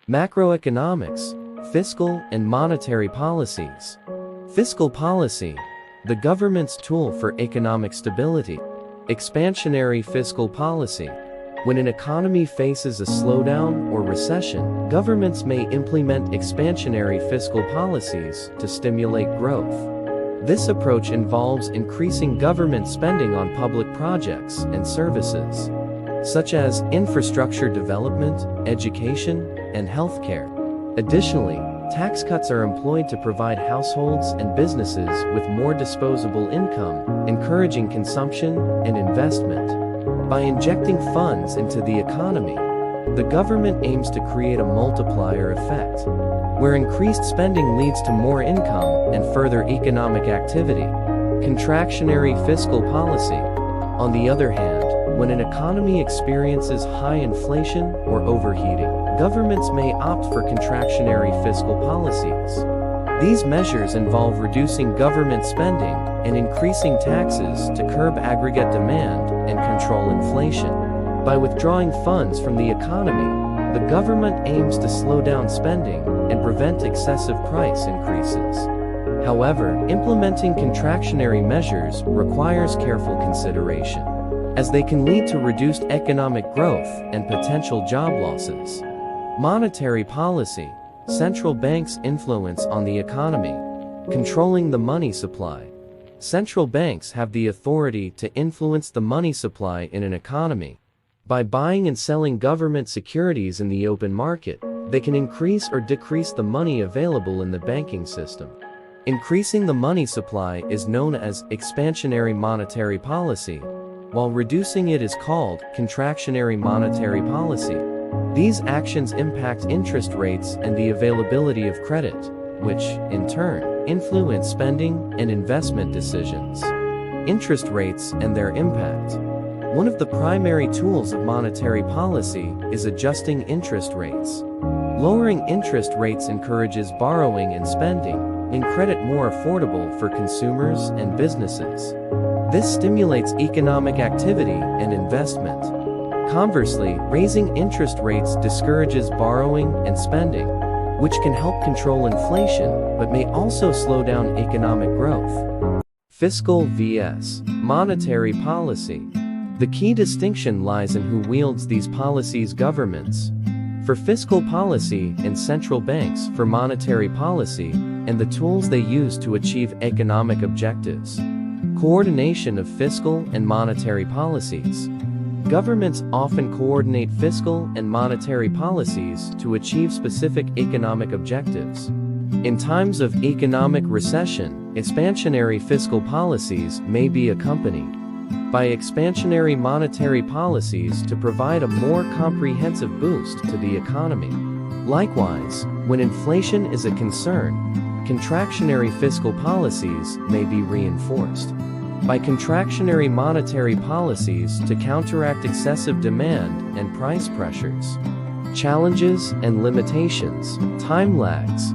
Macroeconomics, fiscal and monetary policies. Fiscal policy, the government's tool for economic stability. Expansionary fiscal policy. When an economy faces a slowdown or recession, governments may implement expansionary fiscal policies to stimulate growth. This approach involves increasing government spending on public projects and services, such as infrastructure development, education, and healthcare. Additionally, tax cuts are employed to provide households and businesses with more disposable income, encouraging consumption and investment. By injecting funds into the economy, the government aims to create a multiplier effect, where increased spending leads to more income and further economic activity. Contractionary fiscal policy. On the other hand, when an economy experiences high inflation or overheating, governments may opt for contractionary fiscal policies. These measures involve reducing government spending and increasing taxes to curb aggregate demand and control inflation. By withdrawing funds from the economy, the government aims to slow down spending and prevent excessive price increases. However, implementing contractionary measures requires careful consideration, as they can lead to reduced economic growth and potential job losses. Monetary policy. Central banks' influence on the economy. Controlling the money supply. Central banks have the authority to influence the money supply in an economy. By buying and selling government securities in the open market, they can increase or decrease the money available in the banking system. Increasing the money supply is known as expansionary monetary policy, while reducing it is called contractionary monetary policy. These actions impact interest rates and the availability of credit, which, in turn, influence spending and investment decisions. Interest rates and their impact. One of the primary tools of monetary policy is adjusting interest rates. Lowering interest rates encourages borrowing and spending, making credit more affordable for consumers and businesses. This stimulates economic activity and investment. Conversely, raising interest rates discourages borrowing and spending, which can help control inflation but may also slow down economic growth. Fiscal vs. monetary policy. The key distinction lies in who wields these policies: governments for fiscal policy and central banks for monetary policy, and the tools they use to achieve economic objectives. Coordination of fiscal and monetary policies. Governments often coordinate fiscal and monetary policies to achieve specific economic objectives. In times of economic recession, expansionary fiscal policies may be accompanied by expansionary monetary policies to provide a more comprehensive boost to the economy. Likewise, when inflation is a concern, contractionary fiscal policies may be reinforced by contractionary monetary policies to counteract excessive demand and price pressures. Challenges and limitations. Time lags.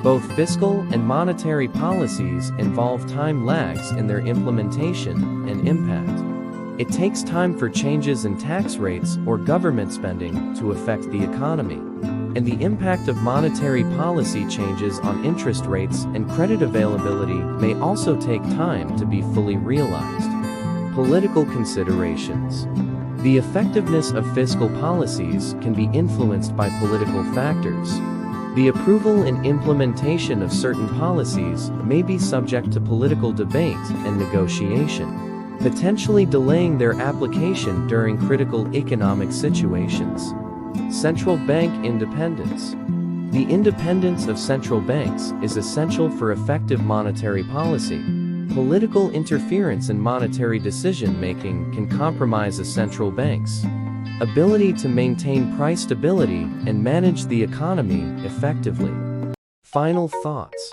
Both fiscal and monetary policies involve time lags in their implementation and impact. It takes time for changes in tax rates or government spending to affect the economy, and the impact of monetary policy changes on interest rates and credit availability may also take time to be fully realized. Political considerations. The effectiveness of fiscal policies can be influenced by political factors. The approval and implementation of certain policies may be subject to political debate and negotiation, potentially delaying their application during critical economic situations. Central bank independence. The independence of central banks is essential for effective monetary policy. Political interference in monetary decision-making can compromise a central bank's ability to maintain price stability and manage the economy effectively. Final thoughts.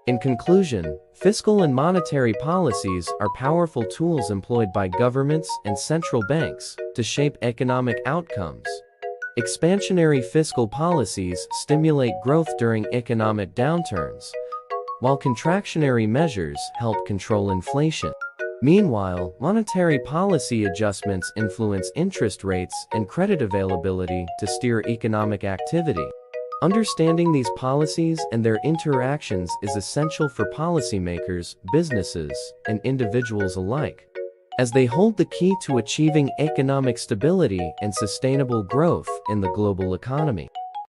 In conclusion, fiscal and monetary policies are powerful tools employed by governments and central banks to shape economic outcomes. Expansionary fiscal policies stimulate growth during economic downturns, while contractionary measures help control inflation. Meanwhile, monetary policy adjustments influence interest rates and credit availability to steer economic activity. Understanding these policies and their interactions is essential for policymakers, businesses, and individuals alike, as they hold the key to achieving economic stability and sustainable growth in the global economy.